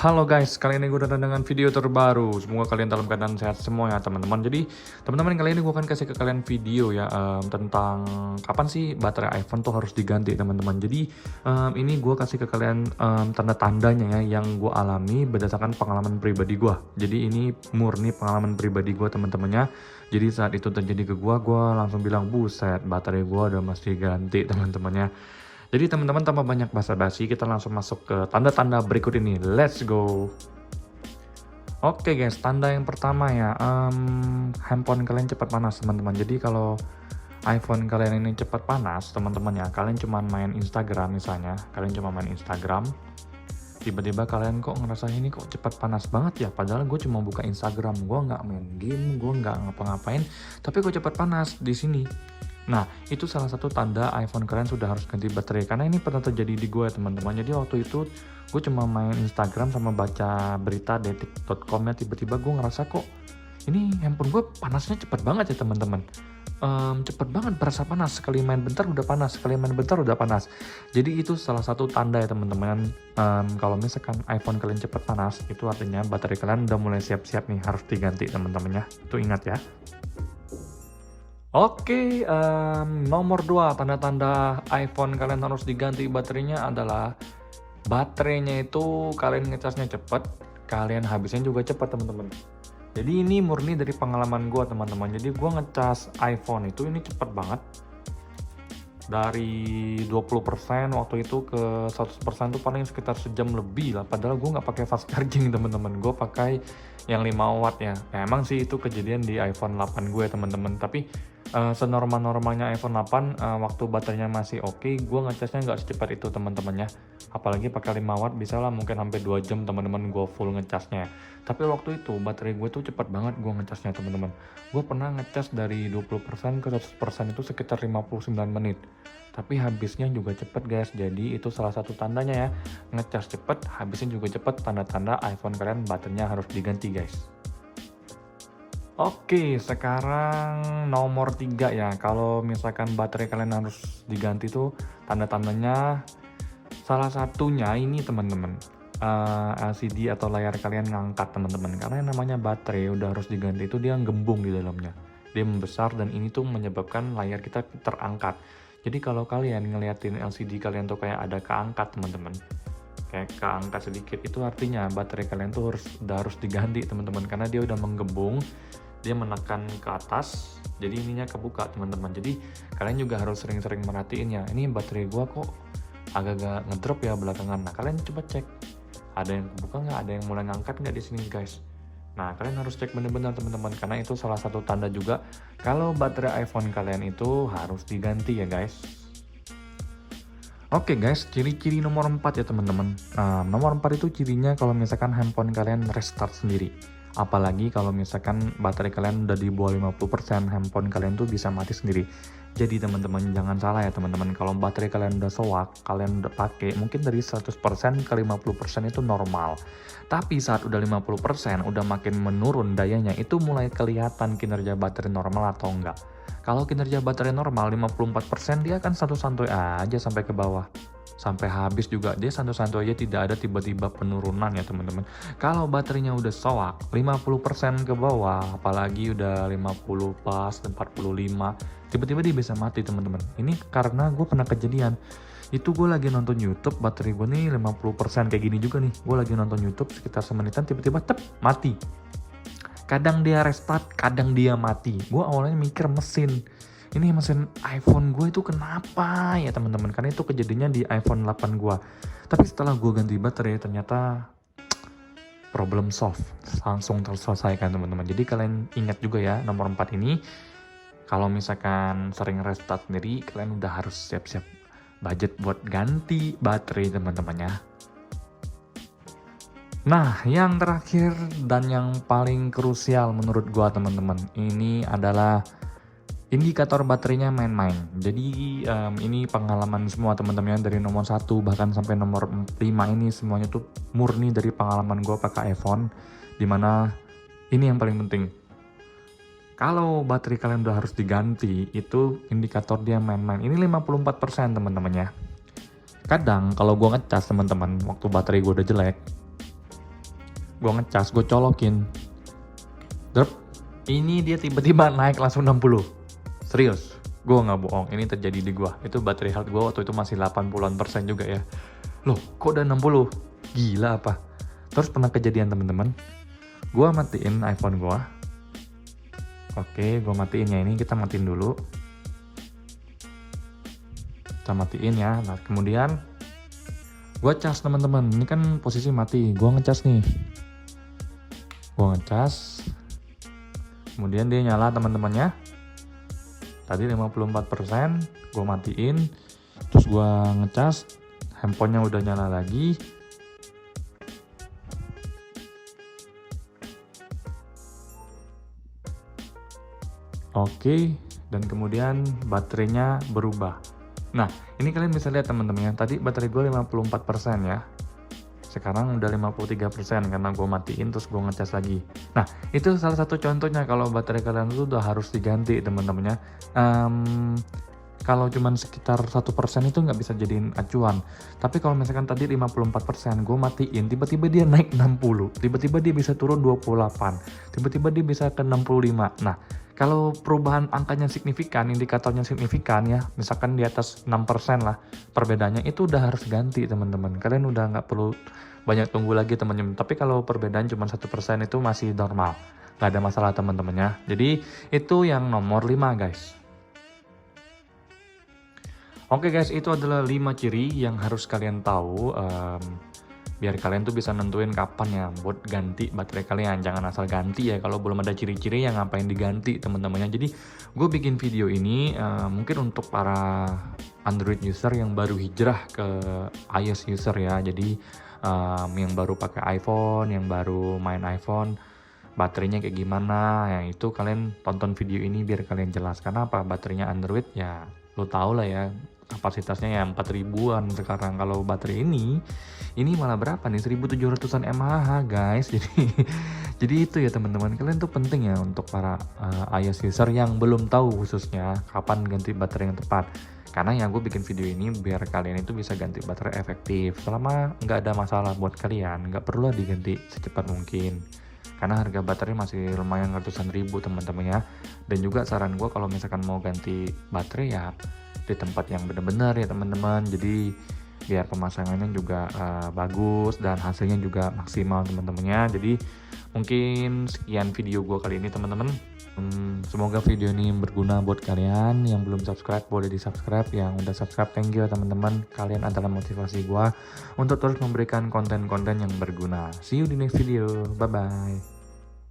Halo guys, kali ini gue datang dengan video terbaru. Semoga kalian dalam keadaan sehat semua ya teman-teman. Jadi teman-teman kali ini gue akan kasih ke kalian video ya tentang kapan sih baterai iPhone tuh harus diganti teman-teman. Jadi ini gue kasih ke kalian tanda-tandanya ya yang gue alami berdasarkan pengalaman pribadi gue. Jadi ini murni pengalaman pribadi gue teman-temannya. Jadi saat itu terjadi ke gue langsung bilang buset baterai gue udah mesti ganti teman-temannya. Jadi teman-teman tanpa banyak basa-basi kita langsung masuk ke tanda-tanda berikut ini. Let's go. Oke guys, tanda yang pertama ya, handphone kalian cepat panas teman-teman. Jadi kalau iPhone kalian ini cepat panas teman-teman ya, kalian cuma main Instagram misalnya, tiba-tiba kalian kok ngerasa ini kok cepat panas banget ya, padahal gue cuma buka Instagram, gue nggak main game, gue nggak ngapa-ngapain, tapi kok cepat panas di sini. Nah, itu salah satu tanda iPhone kalian sudah harus ganti baterai. Karena ini pernah terjadi di gue teman-teman. Jadi waktu itu gue cuma main Instagram sama baca berita detik.com ya. Tiba-tiba gue ngerasa kok ini handphone gue panasnya cepet banget ya teman-teman. Cepet banget berasa panas. Sekali main bentar udah panas. Sekali main bentar udah panas. Jadi itu salah satu tanda ya teman-teman. Kalau misalkan iPhone kalian cepet panas, itu artinya baterai kalian udah mulai siap-siap nih harus diganti teman-teman ya. Itu ingat ya. Oke, nomor 2 tanda-tanda iPhone kalian harus diganti baterainya adalah baterainya itu kalian ngecasnya cepet, kalian habisnya juga cepet teman-teman. Jadi ini murni dari pengalaman gue teman-teman. Jadi gue ngecas iPhone itu ini cepet banget. Dari 20% waktu itu ke 100% tuh paling sekitar sejam lebih lah. Padahal gue nggak pakai fast charging teman-teman. Gue pakai yang 5 watt ya. Nah, emang sih itu kejadian di iPhone 8 gue teman-teman. Tapi senormal-normalnya iPhone 8 waktu baterainya masih oke, gue ngecasnya nggak secepat itu teman-teman ya. Apalagi pakai 5 watt bisa lah mungkin hampir 2 jam teman-teman gue full ngecasnya. Tapi waktu itu baterai gue tuh cepat banget gue ngecasnya teman-teman. Gue pernah ngecas dari 20% ke 100% itu sekitar 59 menit. Tapi habisnya juga cepet guys. Jadi itu salah satu tandanya ya. Ngecas cepet, habisnya juga cepet. Tanda-tanda iPhone kalian baterainya harus diganti guys. Oke, sekarang nomor 3 ya. Kalau misalkan baterai kalian harus diganti tuh tanda-tandanya salah satunya ini teman-teman. LCD atau layar kalian ngangkat teman-teman. Karena yang namanya baterai udah harus diganti itu dia gembung di dalamnya. Dia membesar dan ini tuh menyebabkan layar kita terangkat. Jadi kalau kalian ngeliatin LCD kalian tuh kayak ada keangkat teman-teman. Kayak keangkat sedikit itu artinya baterai kalian tuh udah harus diganti teman-teman. Karena dia udah menggembung, dia menekan ke atas, jadi ininya kebuka teman-teman. Jadi kalian juga harus sering-sering merhatiin ya. Ini baterai gua kok agak-agak ngedrop ya belakangan. Nah kalian coba cek. Ada yang kebuka nggak? Ada yang mulai ngangkat nggak di sini guys? Nah, kalian harus cek bener-bener teman-teman, karena itu salah satu tanda juga kalau baterai iPhone kalian itu harus diganti ya guys. Oke guys, ciri-ciri nomor 4 ya teman-teman. Nomor 4 itu cirinya kalau misalkan handphone kalian restart sendiri. Apalagi kalau misalkan baterai kalian udah di bawah 50%, handphone kalian tuh bisa mati sendiri. Jadi teman-teman jangan salah ya teman-teman, kalau baterai kalian udah soak, kalian udah pakai, mungkin dari 100% ke 50% itu normal. Tapi saat udah 50%, udah makin menurun dayanya, itu mulai kelihatan kinerja baterai normal atau enggak. Kalau kinerja baterai normal 54%, dia akan santuy-santuy aja sampai ke bawah. Sampai habis juga dia santuy-santuy aja, tidak ada tiba-tiba penurunan ya teman-teman. Kalau baterainya udah soak 50% ke bawah, apalagi udah 50 pas 45, tiba-tiba dia bisa mati teman-teman. Ini karena gue pernah kejadian. Itu gue lagi nonton YouTube, baterai gue nih 50% kayak gini juga nih. Gue lagi nonton YouTube sekitar semenitan, tiba-tiba mati. Kadang dia restart, kadang dia mati. Gue awalnya mikir mesin. Ini mesin iPhone gue itu kenapa ya teman-teman? Karena itu kejadiannya di iPhone 8 gue. Tapi setelah gue ganti baterai ternyata problem solve. Langsung terselesaikan teman-teman. Jadi kalian ingat juga ya nomor 4 ini. Kalau misalkan sering restart sendiri, kalian udah harus siap-siap budget buat ganti baterai teman-teman ya. Nah, yang terakhir dan yang paling krusial menurut gua teman-teman, ini adalah indikator baterainya main-main. Jadi ini pengalaman semua teman-teman dari nomor 1 bahkan sampai nomor 5 ini semuanya tuh murni dari pengalaman gua pakai iPhone. Dimana ini yang paling penting. Kalau baterai kalian udah harus diganti, itu indikator dia main-main. Ini 54% teman-teman ya. Kadang kalau gua ngecas teman-teman, waktu baterai gua udah jelek, gue ngecas, gue colokin, drop, ini dia tiba-tiba naik langsung 60. Serius, gue nggak bohong, ini terjadi di gue. Itu baterai health gue waktu itu masih 80% juga ya. Loh, kok udah 60? Gila apa? Terus pernah kejadian temen-temen, gue matiin iPhone gue. Oke, gue matiin ya, ini kita matiin dulu. Kita matiin ya. Nah, kemudian gue cas teman-teman. Ini kan posisi mati. Gue ngecas nih. Gue ngecas. Kemudian dia nyala teman-temannya. Tadi 54%. Gue matiin. Terus gue ngecas. Handphonenya udah nyala lagi. Oke. Dan kemudian baterainya berubah. Nah, ini kalian bisa lihat teman-teman ya. Tadi baterai gue 54% ya. Sekarang udah 53% karena gue matiin terus gue ngecas lagi. Nah, itu salah satu contohnya kalau baterai kalian itu udah harus diganti teman-teman ya. Kalau cuman sekitar 1% itu nggak bisa jadiin acuan. Tapi kalau misalkan tadi 54% gue matiin, tiba-tiba dia naik 60. Tiba-tiba dia bisa turun 28. Tiba-tiba dia bisa ke 65. Nah, kalau perubahan angkanya signifikan, indikatornya signifikan ya, misalkan di atas 6% lah perbedaannya, itu udah harus ganti teman-teman. Kalian udah nggak perlu banyak tunggu lagi teman-teman. Tapi kalau perbedaan cuma 1% itu masih normal, nggak ada masalah teman-teman ya. Jadi itu yang nomor 5 guys. Oke guys, itu adalah 5 ciri yang harus kalian tahu. Biar kalian tuh bisa nentuin kapan ya buat ganti baterai kalian. Jangan asal ganti ya, kalau belum ada ciri-ciri yang ngapain diganti teman-temannya. Jadi gue bikin video ini mungkin untuk para Android user yang baru hijrah ke iOS user ya. Jadi yang baru pakai iPhone, yang baru main iPhone, baterainya kayak gimana ya, itu kalian tonton video ini biar kalian jelas. Karena apa, baterainya Android ya lo tau lah ya, kapasitasnya ya 4000-an sekarang. Kalau baterai ini malah berapa nih, 1700-an mAh guys. Jadi itu ya teman-teman, kalian tuh penting ya untuk para iOS user yang belum tahu khususnya kapan ganti baterai yang tepat. Karena ya gue bikin video ini biar kalian itu bisa ganti baterai efektif. Selama nggak ada masalah buat kalian, nggak perlu diganti secepat mungkin. Karena harga baterai masih lumayan ratusan ribu teman-teman ya. Dan juga saran gue kalau misalkan mau ganti baterai ya di tempat yang benar-benar ya teman-teman. Jadi biar pemasangannya juga bagus dan hasilnya juga maksimal teman-temannya. Jadi mungkin sekian video gue kali ini teman-teman. Semoga video ini berguna buat kalian. Yang belum subscribe boleh di subscribe, yang udah subscribe thank you teman-teman. Kalian adalah motivasi gue untuk terus memberikan konten-konten yang berguna. See you di next video, bye bye.